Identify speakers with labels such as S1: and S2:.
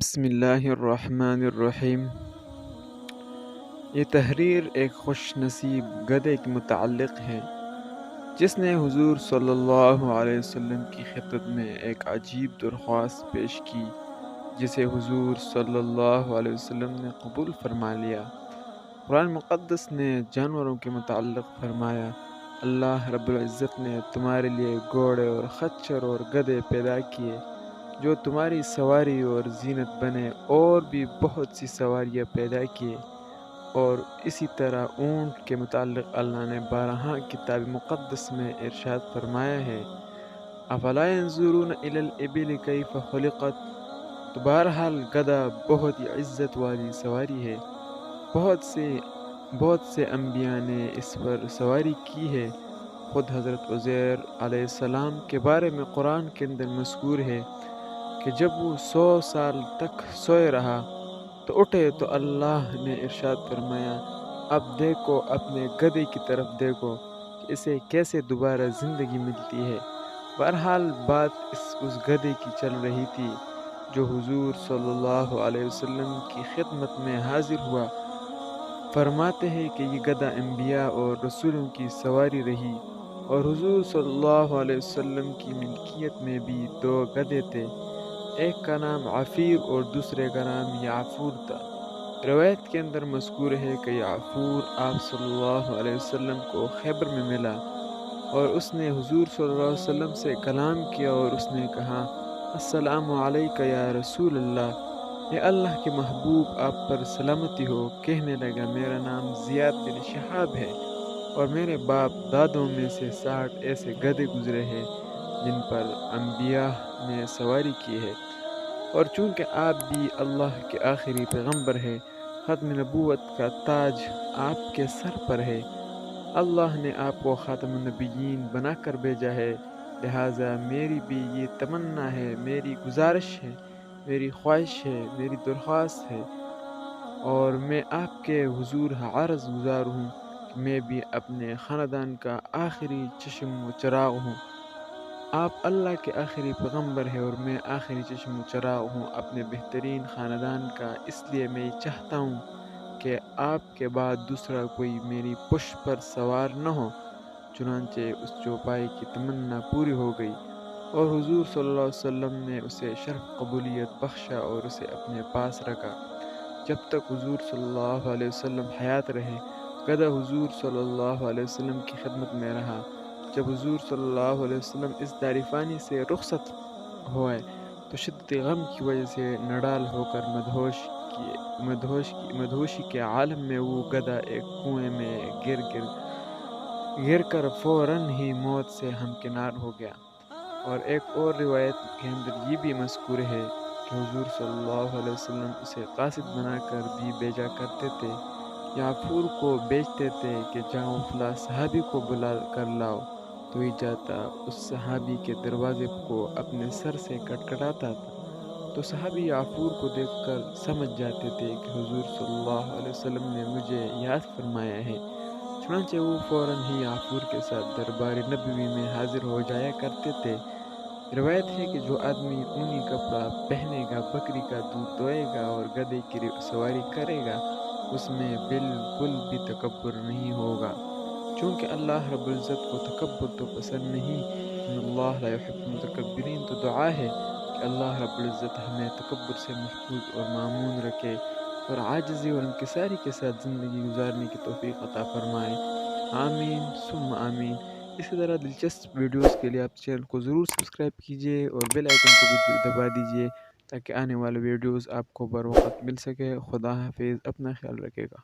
S1: بسم اللہ الرحمن الرحیم۔ یہ تحریر ایک خوش نصیب گدھے کے متعلق ہے جس نے حضور صلی اللہ علیہ وسلم کی خدمت میں ایک عجیب درخواست پیش کی جسے حضور صلی اللہ علیہ وسلم نے قبول فرما لیا۔ قرآن مقدس نے جانوروں کے متعلق فرمایا، اللہ رب العزت نے تمہارے لیے گھوڑے اور خچر اور گدھے پیدا کیے جو تمہاری سواری اور زینت بنے، اور بھی بہت سی سواریاں پیدا کیے۔ اور اسی طرح اونٹ کے متعلق اللہ نے بارہا کتاب مقدس میں ارشاد فرمایا ہے، افلا ينظرون الى الابل کیف خلقت۔ تو بہرحال گدھا بہت ہی عزت والی سواری ہے۔ بہت سے انبیاء نے اس پر سواری کی ہے۔ خود حضرت عزیر علیہ السلام کے بارے میں قرآن کے اندر مذکور ہے کہ جب وہ 100 سال تک سوئے رہا تو اٹھے تو اللہ نے ارشاد فرمایا، اب دیکھو اپنے گدھے کی طرف دیکھو کہ اسے کیسے دوبارہ زندگی ملتی ہے۔ بہرحال بات اس گدھے کی چل رہی تھی جو حضور صلی اللہ علیہ وسلم کی خدمت میں حاضر ہوا۔ فرماتے ہیں کہ یہ گدھا انبیاء اور رسولوں کی سواری رہی، اور حضور صلی اللہ علیہ وسلم کی ملکیت میں بھی 2 گدھے تھے، ایک کا نام عفیر اور دوسرے کا نام یعفور تھا۔ روایت کے اندر مذکور ہے کہ یعفور آپ صلی اللہ علیہ وسلم کو خیبر میں ملا اور اس نے حضور صلی اللہ علیہ وسلم سے کلام کیا اور اس نے کہا، السلام علیک یا رسول اللہ، اے اللہ کے محبوب آپ پر سلامتی ہو۔ کہنے لگا، میرا نام زیاد بن شہاب ہے اور میرے باپ دادوں میں سے 60 ایسے گدھے گزرے ہیں جن پر انبیاء نے سواری کی ہے، اور چونکہ آپ بھی اللہ کے آخری پیغمبر ہیں، ختم نبوت کا تاج آپ کے سر پر ہے، اللہ نے آپ کو خاتم النبیین بنا کر بھیجا ہے، لہٰذا میری بھی یہ تمنا ہے، میری گزارش ہے، میری خواہش ہے، میری درخواست ہے، اور میں آپ کے حضور عرض گزار ہوں کہ میں بھی اپنے خاندان کا آخری چشم و چراغ ہوں۔ آپ اللہ کے آخری پیغمبر ہیں اور میں آخری چشم و چراغ ہوں اپنے بہترین خاندان کا، اس لیے میں یہ چاہتا ہوں کہ آپ کے بعد دوسرا کوئی میری پشت پر سوار نہ ہو۔ چنانچہ اس چوپائے کی تمنا پوری ہو گئی اور حضور صلی اللہ علیہ وسلم نے اسے شرف قبولیت بخشا اور اسے اپنے پاس رکھا جب تک حضور صلی اللہ علیہ وسلم حیات رہے۔ گدھا حضور صلی اللہ علیہ وسلم کی خدمت میں رہا۔ جب حضور صلی اللہ علیہ وسلم اس دار فانی سے رخصت ہوئے تو شدت غم کی وجہ سے نڈال ہو کر مدہوشی کے عالم میں وہ گدھا ایک کنویں میں گر کر فوراً ہی موت سے ہمکنار ہو گیا۔ اور ایک اور روایت کے اندر یہ بھی مذکور ہے کہ حضور صلی اللہ علیہ وسلم اسے قاصد بنا کر بھی بھیجا کرتے تھے، یعفور کو بیچتے تھے کہ جاؤ فلاں صحابی کو بلا کر لاؤ، تو یہ جاتا اس صحابی کے دروازے کو اپنے سر سے کٹکھٹاتا تھا، تو صحابی یعفور کو دیکھ کر سمجھ جاتے تھے کہ حضور صلی اللہ علیہ وسلم نے مجھے یاد فرمایا ہے، چنانچہ وہ فوراً ہی یعفور کے ساتھ دربار نبوی میں حاضر ہو جایا کرتے تھے۔ روایت ہے کہ جو آدمی اونی کپڑا پہنے گا، بکری کا دودھ دوئے گا اور گدھے کی سواری کرے گا، اس میں بالکل بھی تکبر نہیں ہوگا، چونکہ اللہ رب العزت کو تکبر تو پسند نہیں، ان اللہ لا يحب المتکبرین۔ تو دعا ہے کہ اللہ رب العزت ہمیں تکبر سے محفوظ اور مامون رکھے اور عاجزی اور انکساری کے ساتھ زندگی گزارنے کی توفیق عطا فرمائے، آمین ثم آمین۔ اسی طرح دلچسپ ویڈیوز کے لیے آپ چینل کو ضرور سبسکرائب کیجیے اور بیل آئیکن کو بھی دبا دیجیے تاکہ آنے والے ویڈیوز آپ کو بر وقت مل سکے۔ خدا حافظ، اپنا خیال رکھے گا۔